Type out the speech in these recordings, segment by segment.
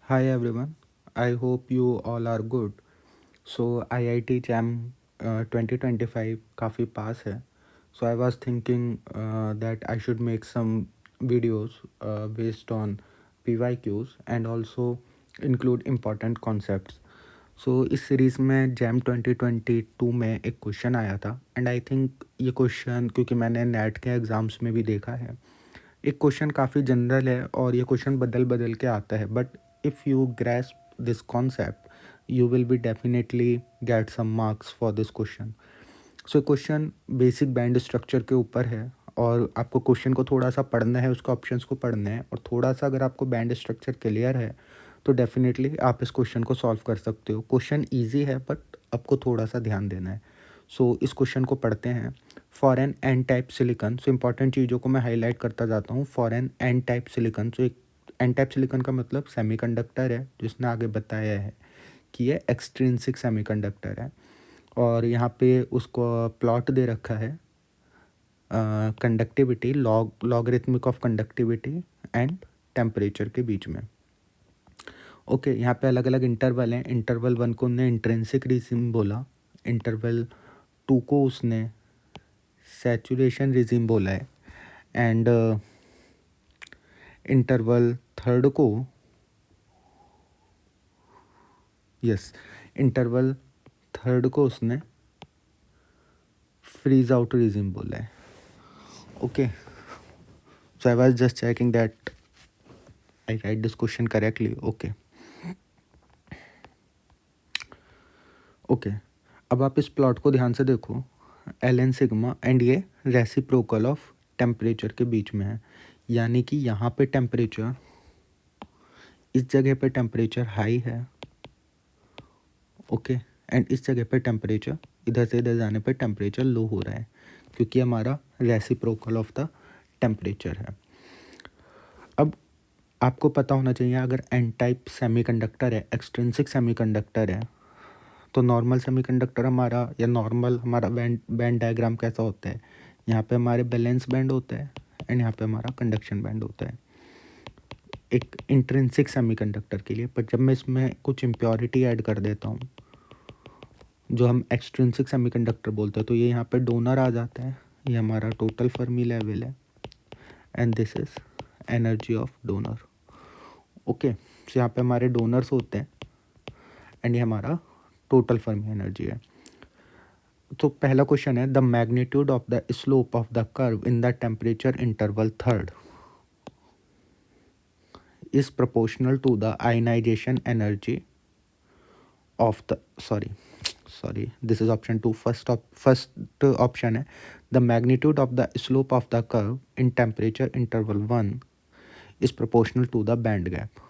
Hi everyone, I hope you all are good. So IIT JAM 2025 काफ़ी पास है. So I was thinking that I should make some videos based on PYQs and also include important concepts. So इस series में jam 2022 में एक question आया था and I think ये question क्योंकि मैंने नेट के एग्ज़ाम्स में भी देखा है, एक क्वेश्चन काफ़ी जनरल है और ये क्वेश्चन बदल बदल के आता है, but if you grasp this concept you will be definitely get some marks for this question. So question basic band structure के ऊपर है और आपको क्वेश्चन को थोड़ा सा पढ़ना है, उसके ऑप्शंस को पढ़ना है और थोड़ा सा अगर आपको बैंड स्ट्रक्चर क्लियर है तो डेफिनेटली आप इस क्वेश्चन को सॉल्व कर सकते हो. क्वेश्चन ईजी है बट आपको थोड़ा सा ध्यान देना है. सो इस क्वेश्चन को पढ़ते हैं. For N N type silicon, so important चीज़ों को मैं हाईलाइट करता जाता हूँ. For N N type silicon, so एक एन टाइप सिलिकन का मतलब सेमीकंडक्टर है, जिसने आगे बताया है कि ये एक्सट्रिंसिक सेमीकंडक्टर है. और यहाँ पे उसको प्लॉट दे रखा है conductivity, logarithmic of conductivity and temperature के बीच में. ओके यहाँ पे अलग अलग इंटरवल हैं. इंटरवल 1 को उन्होंने इंट्रिंसिक रिजिम बोला, इंटरवल 2 को उसने सैचुरेशन रिजिम बोला है एंड इंटरवल 3 को इंटरवल 3 को उसने फ्रीज आउट रिजिम बोला है. Okay, so I was just checking that I right this question correctly. Okay, अब आप इस प्लॉट को ध्यान से देखो. एल एन सिग्मा एंड ये रेसिप्रोकल ऑफ टेम्परेचर के बीच में है, यानी कि यहाँ पे टेम्परेचर, इस जगह पे टेम्परेचर हाई है. ओके, एंड इस जगह पे टेम्परेचर, इधर से इधर जाने पे टेम्परेचर लो हो रहा है क्योंकि हमारा रेसिप्रोकल ऑफ द टेम्परेचर है. अब आपको पता होना चाहिए अगर एन टाइप सेमीकंडक्टर है, एक्सट्रिंसिक सेमीकंडक्टर है, तो नॉर्मल सेमीकंडक्टर हमारा या नॉर्मल हमारा बैंड डायग्राम कैसा होता है. यहाँ पे हमारे बैलेंस बैंड होता है एंड यहाँ पे हमारा कंडक्शन बैंड होता है एक इंट्रिंसिक सेमीकंडक्टर के लिए. पर जब मैं इसमें कुछ इम्प्योरिटी ऐड कर देता हूँ जो हम एक्सट्रिंसिक सेमीकंडक्टर बोलते हैं, तो ये यहाँ पे डोनर आ जाता है. ये हमारा टोटल फर्मी लेवल है and this is energy of donor. Okay, so यहाँ पे हमारे डोनर्स होते हैं एंड ये हमारा टोटल फर्मी एनर्जी है. तो पहला क्वेश्चन है the magnitude of the slope of the curve in the temperature interval 3 is proportional to the ionization energy of the sorry this is option 2. First option है the magnitude of the slope of the curve in temperature interval 1 is proportional to the band gap.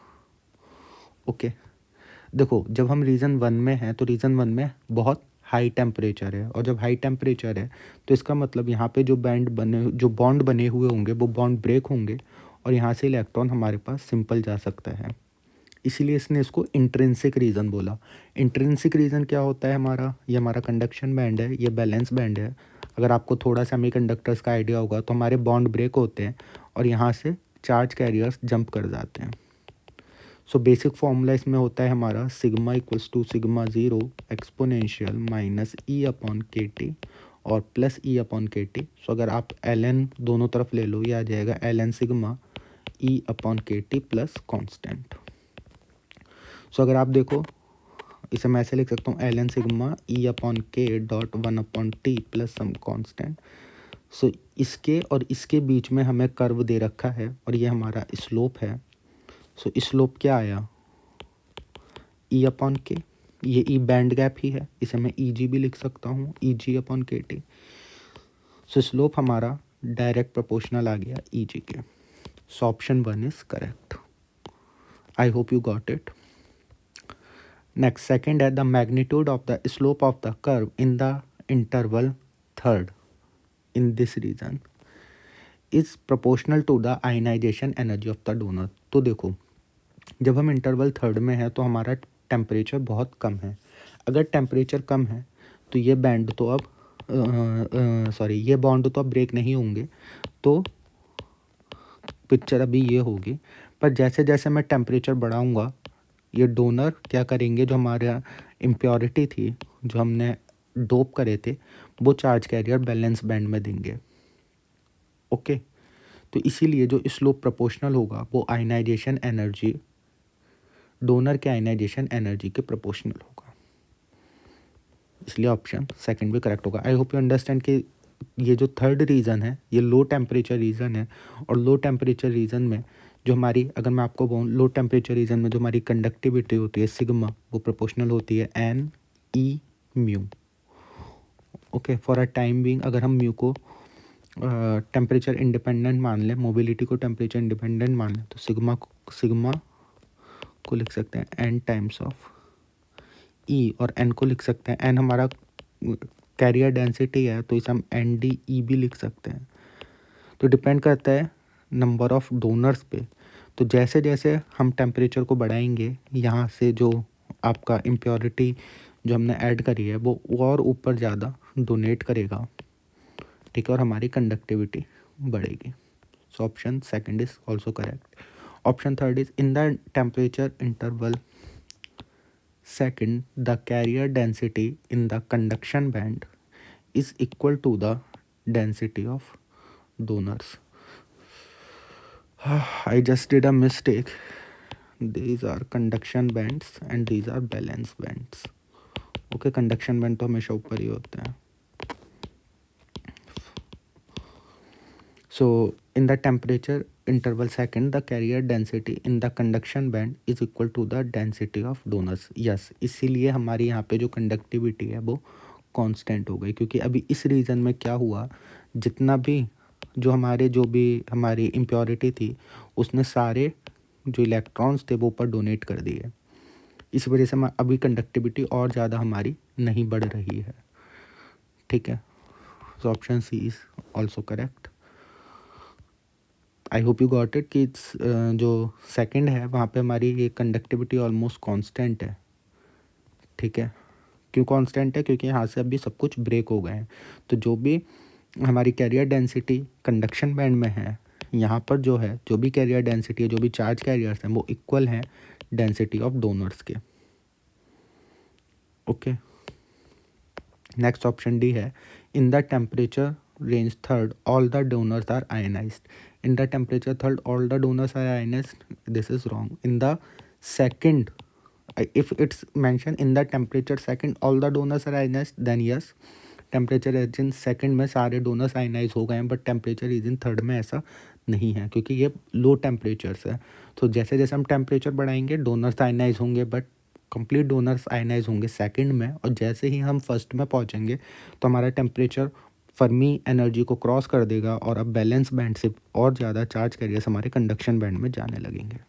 Okay, देखो जब हम reason 1 में हैं तो reason 1 में बहुत high temperature है और जब हाई टेम्परेचर है तो इसका मतलब यहाँ पे जो बॉन्ड बने हुए होंगे वो बॉन्ड ब्रेक होंगे और यहाँ से इलेक्ट्रॉन हमारे पास सिंपल जा सकता है. इसीलिए इसने इसको इंट्रिंसिक रीजन बोला. इंट्रिंसिक रीजन क्या होता है हमारा, ये हमारा कंडक्शन बैंड है, ये बैलेंस बैंड है. अगर आपको थोड़ा सेमीकंडक्टर्स का आइडिया होगा तो हमारे बॉन्ड ब्रेक होते हैं और यहाँ से चार्ज कैरियर्स जंप कर जाते हैं. सो बेसिक फॉर्मूला इसमें होता है हमारा sigma equals to sigma zero exponential minus E upon K T और plus E upon K T. So अगर आप एल एन दोनों तरफ ले लो, ये आ जाएगा L N sigma E upon K T plus constant. So अगर आप देखो इसे मैं ऐसे लिख सकता हूँ L N sigma E upon K dot 1 upon T plus some constant. So इसके और इसके बीच में हमें कर्व दे रखा है और ये हमारा स्लोप है. सो स्लोप क्या आया, ई अपॉन के, ये ई बैंड गैप ही है, इसे मैं ई जी भी लिख सकता हूँ, ई जी अपॉन के टी. सो स्लोप हमारा डायरेक्ट प्रोपोर्शनल आ गया ई जी के. So option 1 is correct. I hope you got it. Next, second है the magnitude of the slope of the curve in the interval 3 in this region is proportional to the ionization energy of the donor. तो देखो जब हम interval 3 में है तो हमारा temperature बहुत कम है. अगर टेम्परेचर कम है तो ये बैंड तो अब ये बॉन्ड तो अब ब्रेक नहीं होंगे, तो पिक्चर अभी ये होगी. पर जैसे जैसे मैं टेम्परेचर बढ़ाऊँगा ये डोनर क्या करेंगे, जो हमारा इम्प्योरिटी थी, जो हमने डोप करे थे, वो चार्ज कैरियर बैलेंस बैंड में देंगे। ओके, तो इसीलिए जो स्लोप प्रोपोर्शनल होगा वो आयनाइजेशन एनर्जी, डोनर के आयनाइजेशन एनर्जी के प्रोपोर्शनल होगा, इसलिए ऑप्शन सेकंड भी करेक्ट होगा। आई होप यू अंडरस्टैंड कि ये जो थर्ड रीज़न है ये लो टेम्परेचर रीज़न है, और लो टेम्परेचर रीज़न में जो हमारी, अगर मैं आपको बोलूँ, लो टेम्परेचर रीज़न में जो हमारी कंडक्टिविटी होती है सिग्मा, वो प्रोपोर्शनल होती है N E mu. Okay, for a time being अगर हम म्यू को टेम्परेचर इंडिपेंडेंट मान लें, मोबिलिटी को टेम्परेचर इंडिपेंडेंट मान लें, तो सिग्मा को लिख सकते हैं एन टाइम्स ऑफ ई, और एन को लिख सकते हैं, एन हमारा कैरियर डेंसिटी है तो इसे हम एन डी ई भी लिख सकते हैं। तो डिपेंड करता है नंबर ऑफ डोनर्स पे। तो जैसे जैसे हम टेम्परेचर को बढ़ाएंगे, यहाँ से जो आपका इम्प्योरिटी जो हमने ऐड करी है वो और ऊपर ज़्यादा डोनेट करेगा, ठीक है, और हमारी कंडक्टिविटी बढ़ेगी। So option second is also correct. Option third is in the temperature interval second, the carrier density in the conduction band is equal to the density of donors. I just did a mistake. These are conduction bands and these are balance bands. Okay, conduction band तो हमेशा ऊपर ही होते हैं. So in the temperature interval second, the carrier density in the conduction band is equal to the density of donors. Yes, इसीलिए हमारी यहाँ पे जो कंडक्टिविटी है वो कांस्टेंट हो गई, क्योंकि अभी इस रीजन में क्या हुआ, जितना भी जो भी हमारी इम्प्योरिटी थी उसने सारे जो इलेक्ट्रॉन्स थे वो ऊपर डोनेट कर दिए। इस वजह से अभी कंडक्टिविटी और ज़्यादा हमारी नहीं बढ़ रही है, ठीक है। So option C is also correct. I hope you got it कि इट्स जो सेकंड है वहाँ पे हमारी ये कंडक्टिविटी ऑलमोस्ट कांस्टेंट है, ठीक है। क्यों कांस्टेंट है? क्योंकि यहाँ से अभी सब कुछ ब्रेक हो गए हैं। तो जो भी हमारी कैरियर डेंसिटी कंडक्शन बैंड में है, यहाँ पर जो है, जो भी कैरियर डेंसिटी है, जो भी चार्ज कैरियर्स हैं, वो इक्वल हैं डेंसिटी ऑफ डोनर्स के। ओके, नेक्स्ट ऑप्शन डी है in the temperature range third all the donors are ionized. In the temperature third all the donors are ionized. This is wrong. In the second, if it's mentioned in the temperature second all the donors are ionized, then yes, temperature is in second में सारे donors ionise हो गए हैं, but temperature is in third में ऐसा नहीं है, क्योंकि ये लो टेम्परेचर्स है। तो जैसे जैसे हम टेम्परेचर बढ़ाएंगे डोनर्स आयनाइज होंगे, बट कंप्लीट डोनर्स आयनाइज होंगे सेकंड में, और जैसे ही हम फर्स्ट में पहुंचेंगे तो हमारा टेम्परेचर फर्मी एनर्जी को क्रॉस कर देगा, और अब बैलेंस बैंड से और ज़्यादा चार्ज कैरियर्स हमारे कंडक्शन बैंड में जाने लगेंगे।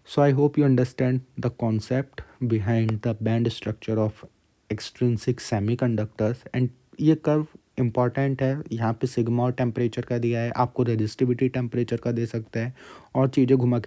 So I hope you understand the concept behind the band structure of extrinsic semiconductors. And ये कर्व इंपॉर्टेंट है, यहाँ पे सिग्मा और टेम्परेचर का दिया है, आपको रेजिस्टिविटी टेम्परेचर का दे सकता है, और चीज़ें घुमा के